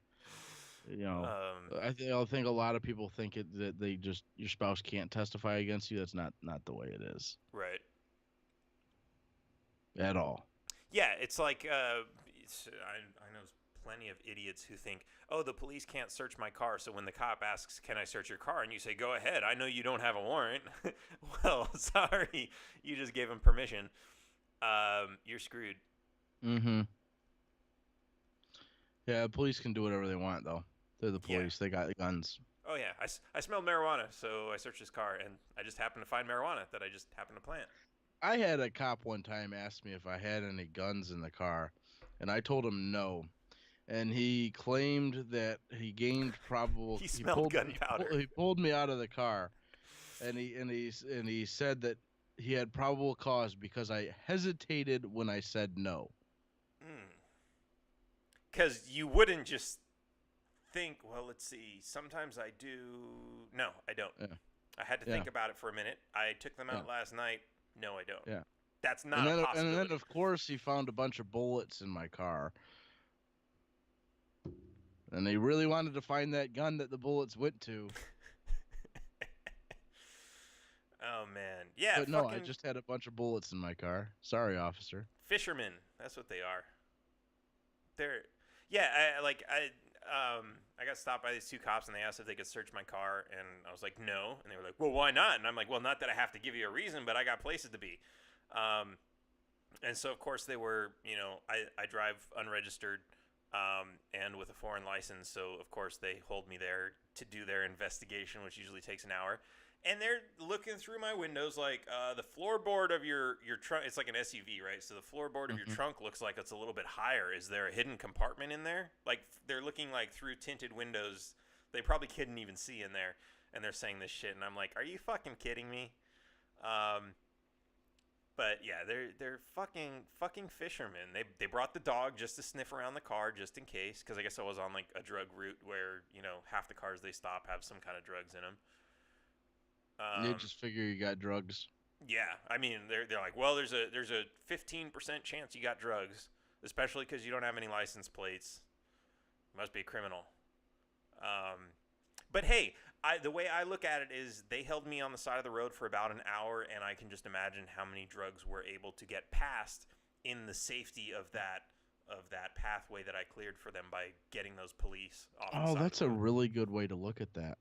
You know, um, I think a lot of people think that they just your spouse can't testify against you. That's not the way it is right. at all. Yeah, it's like I know plenty of idiots who think, oh, the police can't search my car. So when the cop asks, can I search your car? And you say, go ahead. I know you don't have a warrant. Well, sorry. You just gave him permission. You're screwed. Mm-hmm. Yeah, the police can do whatever they want, though. They're the Yeah. police. They got guns. Oh, yeah. I smelled marijuana, so I searched his car, and I just happened to find marijuana that I just happened to plant. I had a cop one time ask me if I had any guns in the car, and I told him no. And he claimed that he gained probable. He smelled gunpowder. He pulled me out of the car, and he said that he had probable cause because I hesitated when I said no. Because you wouldn't just think, well, let's see. Sometimes I do. No, I don't. Yeah. I had to think about it for a minute. I took them out last night. No, I don't. Yeah. That's not a possibility. And then, of course, he found a bunch of bullets in my car. And they really wanted to find that gun that the bullets went to. Oh, man. Yeah, But no, I just had a bunch of bullets in my car. Sorry, officer. Fishermen. That's what they are. They're... Yeah, I got stopped by these two cops, and they asked if they could search my car, and I was like, no. And they were like, well, why not? And I'm like, well, not that I have to give you a reason, but I got places to be. And so, of course, they were, I drive unregistered and with a foreign license. So, of course, they hold me there to do their investigation, which usually takes an hour. And they're looking through my windows like the floorboard of your trunk. It's like an SUV, right? So the floorboard of your trunk looks like it's a little bit higher. Is there a hidden compartment in there? Like they're looking like through tinted windows. They probably couldn't even see in there. And they're saying this shit. And I'm like, are you fucking kidding me? But yeah, they're fucking fishermen. They brought the dog just to sniff around the car just in case. Because I guess I was on like a drug route where, half the cars they stop have some kind of drugs in them. They just figure you got drugs. Yeah, I mean they're like, well, there's a 15% chance you got drugs, especially because you don't have any license plates. You must be a criminal. But hey, the way I look at it is they held me on the side of the road for about an hour, and I can just imagine how many drugs were able to get past in the safety of that pathway that I cleared for them by getting those police off. Oh, that's a really good way to look at that.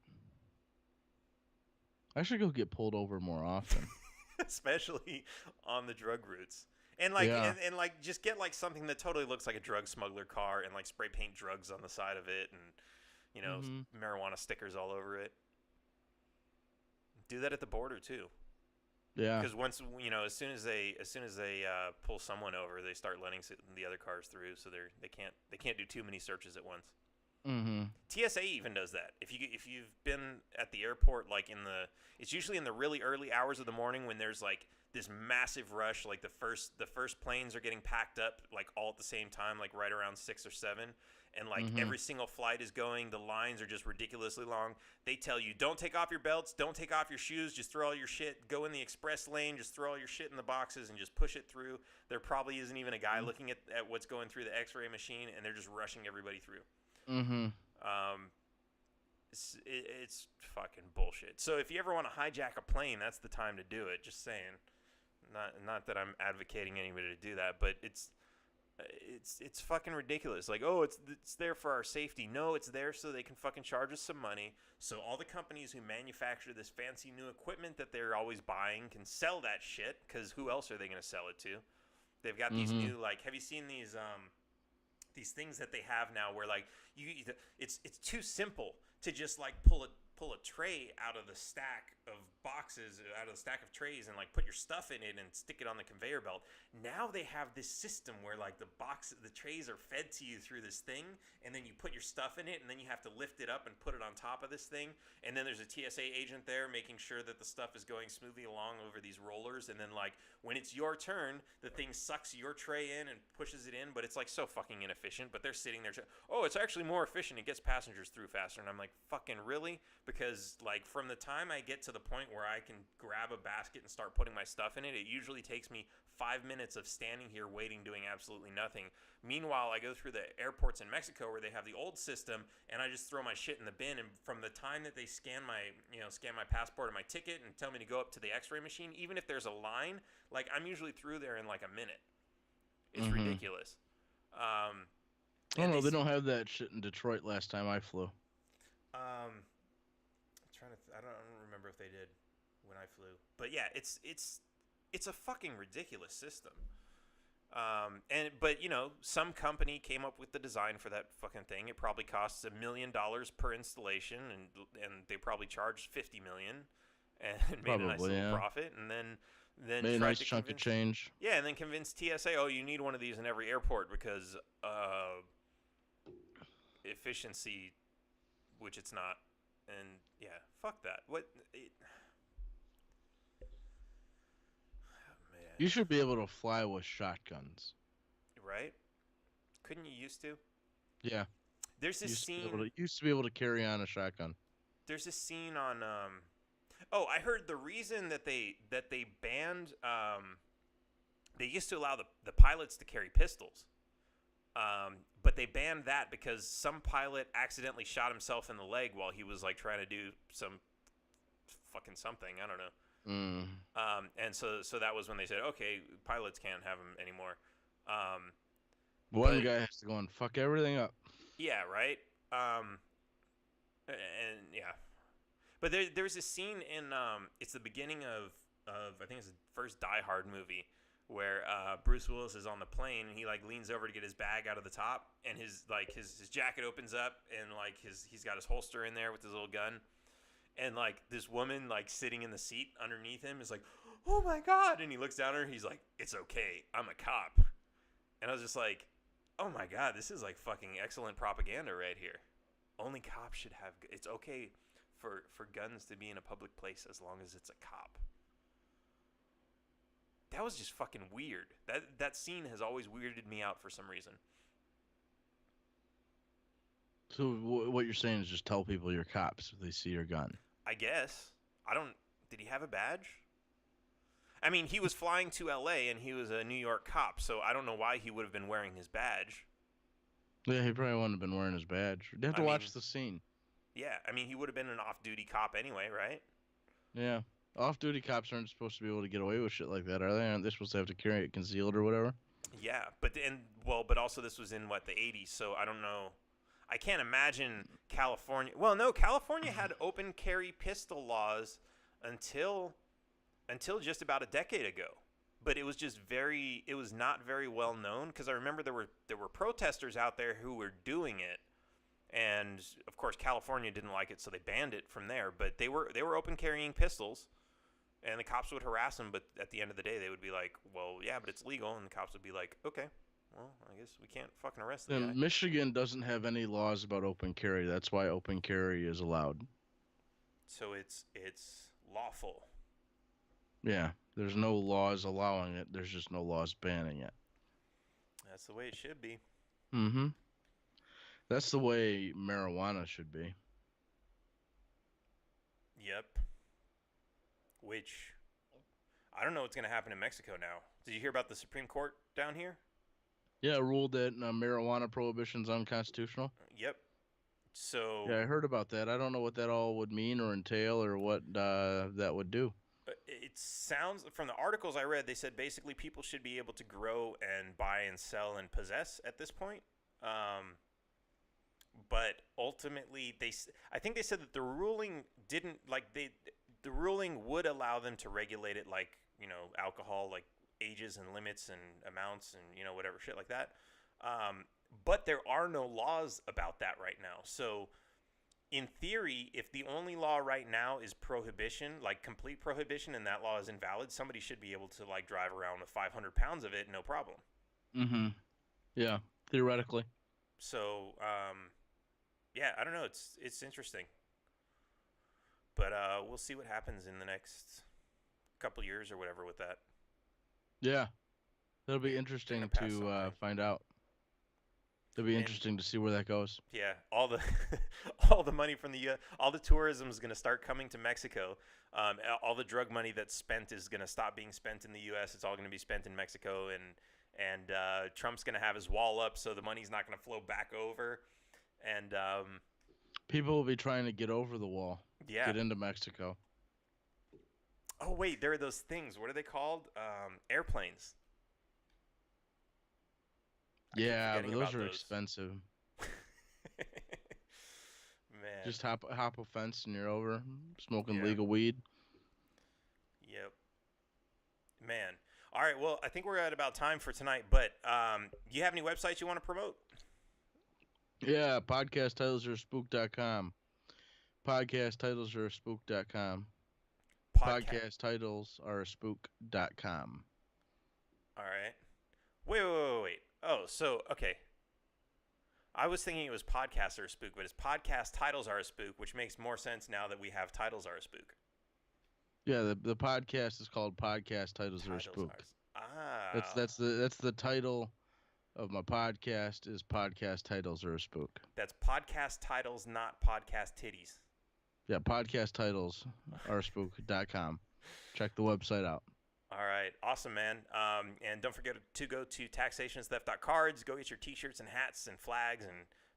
I should go get pulled over more often. Especially on the drug routes. And and just get like something that totally looks like a drug smuggler car and like spray paint drugs on the side of it and marijuana stickers all over it. Do that at the border too. Yeah. Because once as soon as they pull someone over, they start letting the other cars through, so they can't do too many searches at once. Mm-hmm. TSA even does that. If you've been at the airport, it's usually in the really early hours of the morning when there's like this massive rush, like the first planes are getting packed up like all at the same time, like right around 6 or 7, and like every single flight is going. The lines are just ridiculously long. They tell you, don't take off your belts, don't take off your shoes, just throw all your shit, go in the express lane, just throw all your shit in the boxes and just push it through. There probably isn't even a guy looking at what's going through the X-ray machine, and they're just rushing everybody through. Mm-hmm. It's fucking bullshit. So if you ever want to hijack a plane, that's the time to do it. Just saying. Not that I'm advocating anybody to do that, but it's fucking ridiculous. Like, oh, it's there for our safety. No, it's there so they can fucking charge us some money. So all the companies who manufacture this fancy new equipment that they're always buying can sell that shit. Because who else are they going to sell it to? They've got these new have you seen these things that they have now where like it's too simple to just like pull a tray out of the stack of boxes, out of the stack of trays, and like put your stuff in it and stick it on the conveyor belt. Now they have this system where like the trays are fed to you through this thing, and then you put your stuff in it, and then you have to lift it up and put it on top of this thing, and then there's a TSA agent there making sure that the stuff is going smoothly along over these rollers, and then like when it's your turn, the thing sucks your tray in and pushes it in, but it's like so fucking inefficient. But they're sitting there, oh, it's actually more efficient. It gets passengers through faster. And I'm like, fucking really? Because like from the time I get to the point where I can grab a basket and start putting my stuff in it, it usually takes me 5 minutes of standing here waiting, doing absolutely nothing. Meanwhile, I go through the airports in Mexico where they have the old system, and I just throw my shit in the bin. And from the time that they scan my passport or my ticket and tell me to go up to the X-ray machine, even if there's a line, like I'm usually through there in like a minute. It's ridiculous. I don't know. They don't have that shit in Detroit. Last time I flew. I don't remember if they did when I flew, but yeah, it's a fucking ridiculous system. But you know, some company came up with the design for that fucking thing. It probably costs $1 million per installation, and they probably charged $50 million, and made a nice little profit, and then made a nice chunk of change. Yeah, and then convinced TSA, oh, you need one of these in every airport because efficiency, which it's not, and yeah, fuck that. You should be able to fly with shotguns. Right? Couldn't you used to? Yeah. There's this scene... used to be able to carry on a shotgun. There's this scene on... I heard the reason that they banned... they used to allow the pilots to carry pistols. But they banned that because some pilot accidentally shot himself in the leg while he was like trying to do some fucking something. I don't know. And so that was when they said, okay, pilots can't have them anymore. One guy has to go and fuck everything up. Yeah, right. And yeah, but there's a scene in it's the beginning of I think it's the first Die Hard movie where Bruce Willis is on the plane and he like leans over to get his bag out of the top, and his jacket opens up, and like he's got his holster in there with his little gun. And, like, this woman, like, sitting in the seat underneath him is like, oh, my God. And he looks down at her and he's like, it's okay. I'm a cop. And I was just like, oh, my God. This is, like, fucking excellent propaganda right here. Only cops should have... It's okay for guns to be in a public place as long as it's a cop. That was just fucking weird. That scene has always weirded me out for some reason. So what you're saying is just tell people you're cops if they see your gun. I guess. Did he have a badge? I mean, he was flying to L.A. and he was a New York cop, so I don't know why he would have been wearing his badge. Yeah, he probably wouldn't have been wearing his badge. You'd have to watch the scene. Yeah, I mean, he would have been an off-duty cop anyway, right? Yeah. Off-duty cops aren't supposed to be able to get away with shit like that, are they? Aren't they supposed to have to carry it concealed or whatever? Yeah, but also this was in, the 80s, so I don't know. I can't imagine California. Well, no, California had open carry pistol laws until just about a decade ago. But it was not very well known, because I remember there were protesters out there who were doing it. And of course California didn't like it, so they banned it from there, but they were open carrying pistols. And the cops would harass them, but at the end of the day they would be like, "Well, yeah, but it's legal." And the cops would be like, "Okay. Well, I guess we can't fucking arrest the guy." Michigan doesn't have any laws about open carry. That's why open carry is allowed. So it's lawful. Yeah, there's no laws allowing it. There's just no laws banning it. That's the way it should be. Mm-hmm. That's the way marijuana should be. Yep. Which, I don't know what's going to happen in Mexico now. Did you hear about the Supreme Court down here? Yeah, ruled that marijuana prohibition's unconstitutional. Yep. So yeah, I heard about that. I don't know what that all would mean or entail or what that would do. It sounds, from the articles I read, they said basically people should be able to grow and buy and sell and possess at this point. But ultimately, I think they said that the ruling didn't, the ruling would allow them to regulate it, like, alcohol, like ages and limits and amounts and, whatever shit like that. But there are no laws about that right now. So in theory, if the only law right now is prohibition, like complete prohibition, and that law is invalid, somebody should be able to drive around with 500 pounds of it, no problem. Mm-hmm. Yeah, theoretically. So, yeah, I don't know. It's interesting. But we'll see what happens in the next couple years or whatever with that. Yeah, that'll be They're gonna interesting pass to something. find out. It'll be And interesting to see where that goes. yeah, all the all the money from the all the tourism is gonna start coming to Mexico. All the drug money that's spent is gonna stop being spent in the U.S. It's all gonna be spent in Mexico, and Trump's gonna have his wall up, so the money's not gonna flow back over. And People will be trying to get over the wall, yeah. get into Mexico. Oh wait, there are those things. What are they called? Airplanes. I keep Yeah, but forgetting those about are those. expensive. Man. Just hop a fence and you're over, smoking Yeah. legal weed. Yep. Man. All right. Well, I think we're at about time for tonight. But do you have any websites you want to promote? Yeah, podcast titles are spook.com. Podcast titles are spook.com. Podcast. Podcast titles are spook.com. All right. Wait. Oh, so okay. I was thinking it was podcast or a spook, but it's podcast titles are a spook, which makes more sense now that we have titles are a spook. Yeah, the podcast is called Podcast Titles Are a Titles Spook. are. That's the title of my podcast is Podcast Titles Are a Spook. That's podcast titles, not podcast titties. Yeah, podcast titles are spook.com. Check the website out. All right. Awesome, man. And don't forget to go to taxationstheft.cards. Go get your t-shirts and hats and flags and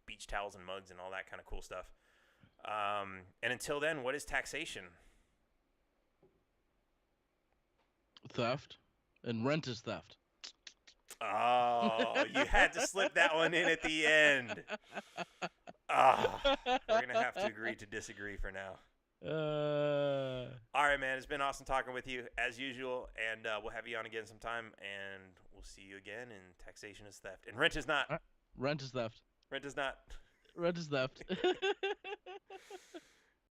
beach towels and mugs and all that kind of cool stuff. And until then, what is taxation? Theft. And rent is theft. Oh, you had to slip that one in at the end. We're going to have to agree to disagree for now. All right, man. It's been awesome talking with you as usual, and we'll have you on again sometime, and we'll see you again in Taxation is Theft. And Rent is Not. Rent is theft. Rent is Not. Rent is theft.